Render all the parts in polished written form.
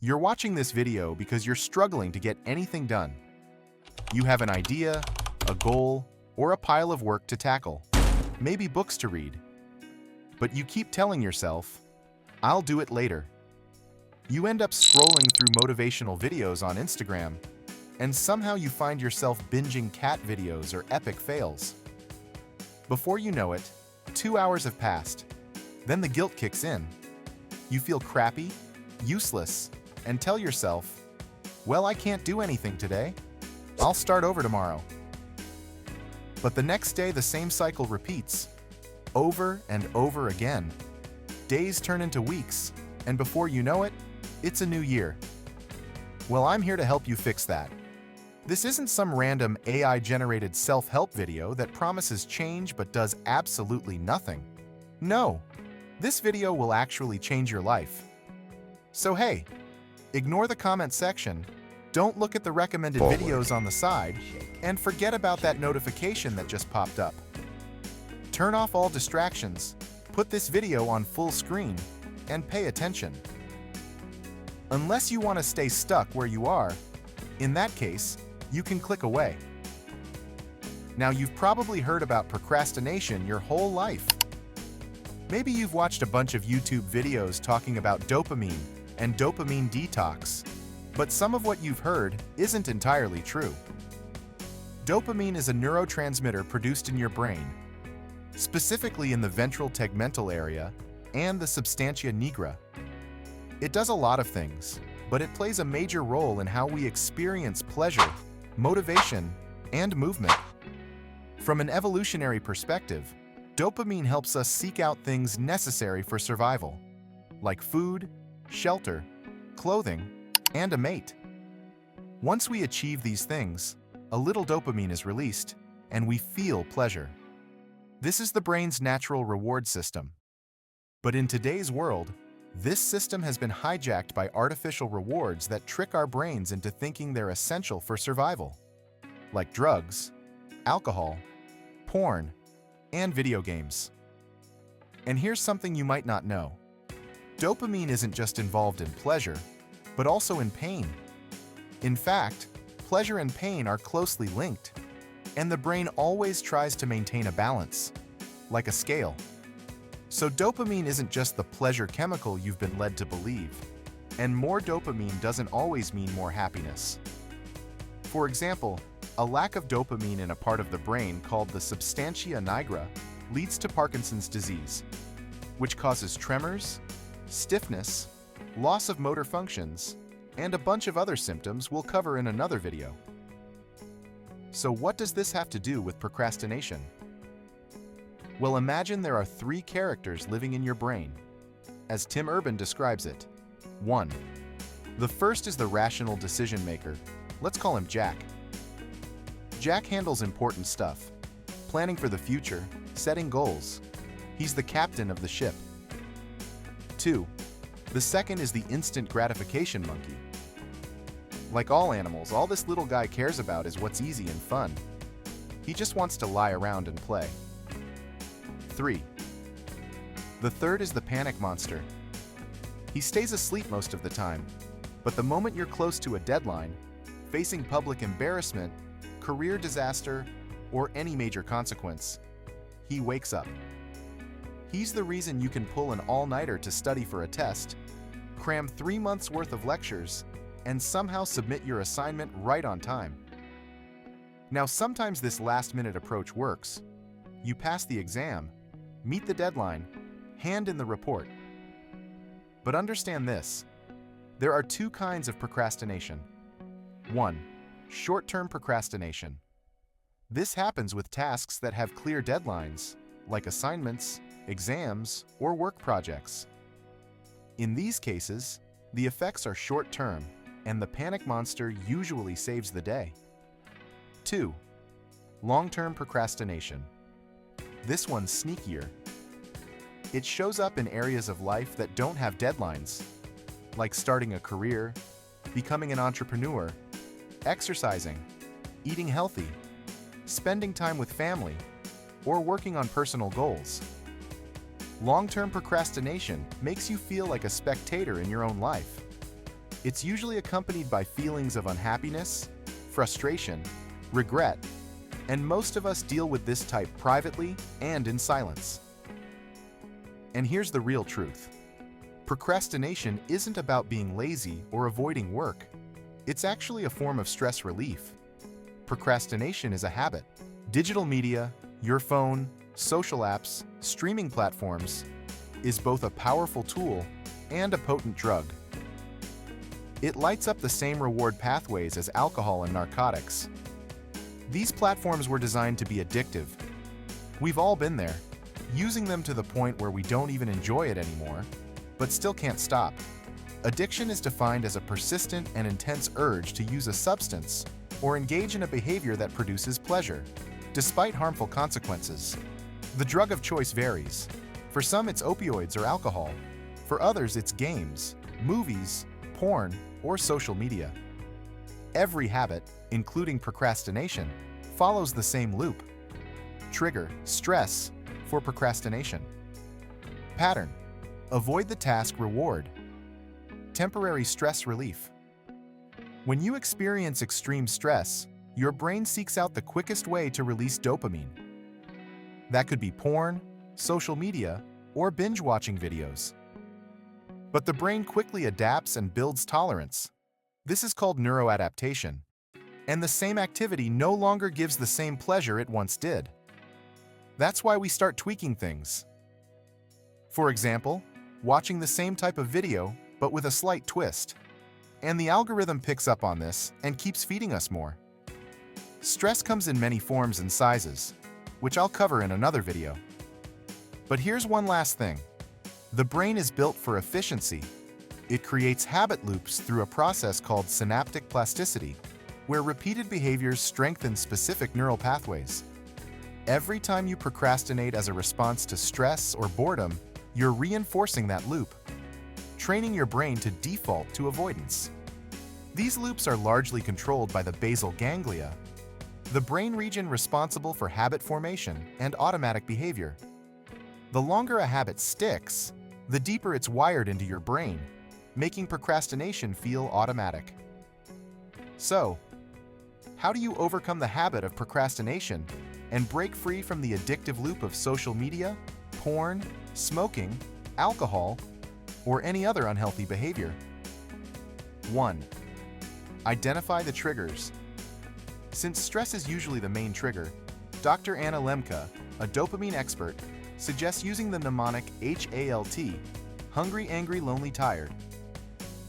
You're watching this video because you're struggling to get anything done. You have an idea, a goal, or a pile of work to tackle, maybe books to read. But you keep telling yourself, "I'll do it later." You end up scrolling through motivational videos on Instagram, and somehow you find yourself binging cat videos or epic fails. Before you know it, 2 hours have passed. Then the guilt kicks in. You feel crappy, useless, and tell yourself, "Well, I can't do anything today. I'll start over tomorrow." But the next day, the same cycle repeats, over and over again. Days turn into weeks, and before you know it, it's a new year. Well, I'm here to help you fix that. This isn't some random AI-generated self-help video that promises change but does absolutely nothing. No, this video will actually change your life. So hey, ignore the comment section, don't look at the recommended videos on the side, and forget about that notification that just popped up. Turn off all distractions, put this video on full screen, and pay attention. Unless you want to stay stuck where you are, in that case, you can click away. Now, you've probably heard about procrastination your whole life. Maybe you've watched a bunch of YouTube videos talking about dopamine and dopamine detox, but some of what you've heard isn't entirely true. Dopamine is a neurotransmitter produced in your brain, specifically in the ventral tegmental area and the substantia nigra. It does a lot of things, but it plays a major role in how we experience pleasure, motivation, and movement. From an evolutionary perspective, dopamine helps us seek out things necessary for survival, like food, shelter, clothing, and a mate. Once we achieve these things, a little dopamine is released, and we feel pleasure. This is the brain's natural reward system. But in today's world, this system has been hijacked by artificial rewards that trick our brains into thinking they're essential for survival, like drugs, alcohol, porn, and video games. And here's something you might not know. Dopamine isn't just involved in pleasure, but also in pain. In fact, pleasure and pain are closely linked, and the brain always tries to maintain a balance, like a scale. So dopamine isn't just the pleasure chemical you've been led to believe, and more dopamine doesn't always mean more happiness. For example, a lack of dopamine in a part of the brain called the substantia nigra leads to Parkinson's disease, which causes tremors, stiffness, loss of motor functions, and a bunch of other symptoms we'll cover in another video. So what does this have to do with procrastination? Well, imagine there are 3 characters living in your brain, as Tim Urban describes it. 1. The first is the rational decision maker. Let's call him Jack. Jack handles important stuff, planning for the future, setting goals. He's the captain of the ship. 2. The second is the instant gratification monkey. Like all animals, all this little guy cares about is what's easy and fun. He just wants to lie around and play. 3. The third is the panic monster. He stays asleep most of the time, but the moment you're close to a deadline, facing public embarrassment, career disaster, or any major consequence, he wakes up. He's the reason you can pull an all-nighter to study for a test, cram 3 months' worth of lectures, and somehow submit your assignment right on time. Now, sometimes this last-minute approach works. You pass the exam, meet the deadline, hand in the report. But understand this. There are 2 kinds of procrastination. 1. Short-term procrastination. This happens with tasks that have clear deadlines, like assignments, exams, or work projects. In these cases, the effects are short-term, and the panic monster usually saves the day. 2. Long-term procrastination. This one's sneakier. It shows up in areas of life that don't have deadlines, like starting a career, becoming an entrepreneur, exercising, eating healthy, spending time with family, or working on personal goals. Long-term procrastination makes you feel like a spectator in your own life. It's usually accompanied by feelings of unhappiness, frustration, regret, and most of us deal with this type privately and in silence. And here's the real truth. Procrastination isn't about being lazy or avoiding work. It's actually a form of stress relief. Procrastination is a habit. Digital media, your phone, social apps, streaming platforms is both a powerful tool and a potent drug. It lights up the same reward pathways as alcohol and narcotics. These platforms were designed to be addictive. We've all been there, using them to the point where we don't even enjoy it anymore, but still can't stop. Addiction is defined as a persistent and intense urge to use a substance or engage in a behavior that produces pleasure, despite harmful consequences. The drug of choice varies. For some, it's opioids or alcohol. For others, it's games, movies, porn, or social media. Every habit, including procrastination, follows the same loop. Trigger, stress, for procrastination. Pattern, avoid the task, reward. Temporary stress relief. When you experience extreme stress, your brain seeks out the quickest way to release dopamine. That could be porn, social media, or binge-watching videos. But the brain quickly adapts and builds tolerance. This is called neuroadaptation. And the same activity no longer gives the same pleasure it once did. That's why we start tweaking things. For example, watching the same type of video, but with a slight twist. And the algorithm picks up on this and keeps feeding us more. Stress comes in many forms and sizes, which I'll cover in another video. But here's one last thing. The brain is built for efficiency. It creates habit loops through a process called synaptic plasticity, where repeated behaviors strengthen specific neural pathways. Every time you procrastinate as a response to stress or boredom, you're reinforcing that loop, training your brain to default to avoidance. These loops are largely controlled by the basal ganglia, the brain region responsible for habit formation and automatic behavior. The longer a habit sticks, the deeper it's wired into your brain, making procrastination feel automatic. So, how do you overcome the habit of procrastination and break free from the addictive loop of social media, porn, smoking, alcohol, or any other unhealthy behavior? 1. Identify the triggers. Since stress is usually the main trigger, Dr. Anna Lemke, a dopamine expert, suggests using the mnemonic HALT, hungry, angry, lonely, tired.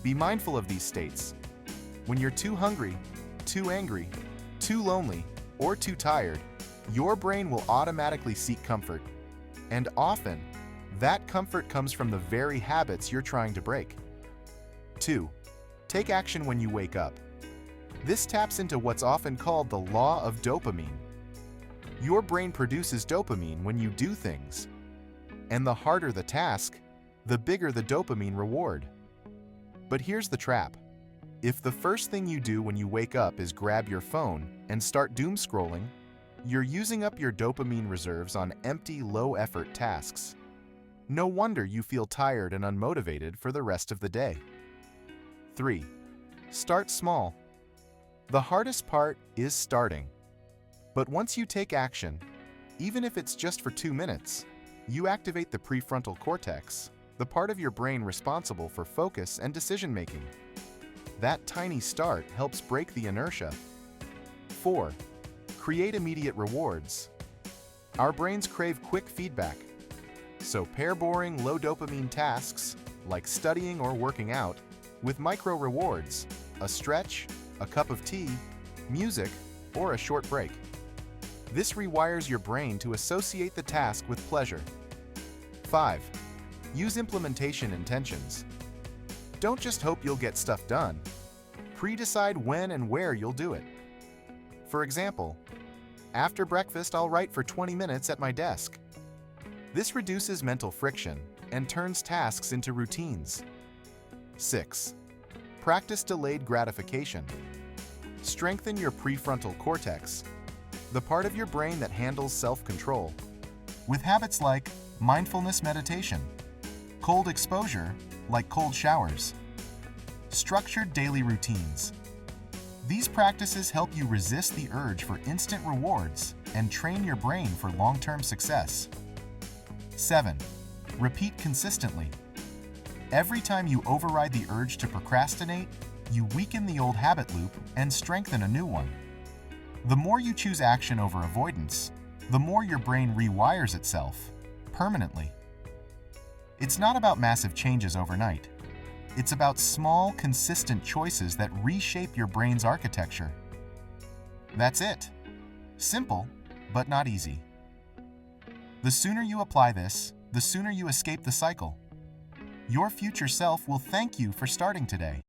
Be mindful of these states. When you're too hungry, too angry, too lonely, or too tired, your brain will automatically seek comfort. And often, that comfort comes from the very habits you're trying to break. 2. Take action when you wake up. This taps into what's often called the law of dopamine. Your brain produces dopamine when you do things. And the harder the task, the bigger the dopamine reward. But here's the trap. If the first thing you do when you wake up is grab your phone and start doom scrolling, you're using up your dopamine reserves on empty, low-effort tasks. No wonder you feel tired and unmotivated for the rest of the day. 3. Start small. The hardest part is starting. But once you take action, even if it's just for 2 minutes, you activate the prefrontal cortex, the part of your brain responsible for focus and decision-making. That tiny start helps break the inertia. 4. Create immediate rewards. Our brains crave quick feedback. So pair boring, low-dopamine tasks, like studying or working out, with micro-rewards, a stretch, a cup of tea, music, or a short break. This rewires your brain to associate the task with pleasure. 5. Use implementation intentions. Don't just hope you'll get stuff done. Pre-decide when and where you'll do it. For example, after breakfast I'll write for 20 minutes at my desk. This reduces mental friction and turns tasks into routines. 6. Practice delayed gratification. Strengthen your prefrontal cortex, the part of your brain that handles self-control, with habits like mindfulness meditation, cold exposure, like cold showers, Structured daily routines. These practices help you resist the urge for instant rewards and train your brain for long-term success. 7. Repeat consistently. Every time you override the urge to procrastinate, you weaken the old habit loop and strengthen a new one. The more you choose action over avoidance, the more your brain rewires itself permanently. It's not about massive changes overnight. It's about small, consistent choices that reshape your brain's architecture. That's it. Simple, but not easy. The sooner you apply this, the sooner you escape the cycle. Your future self will thank you for starting today.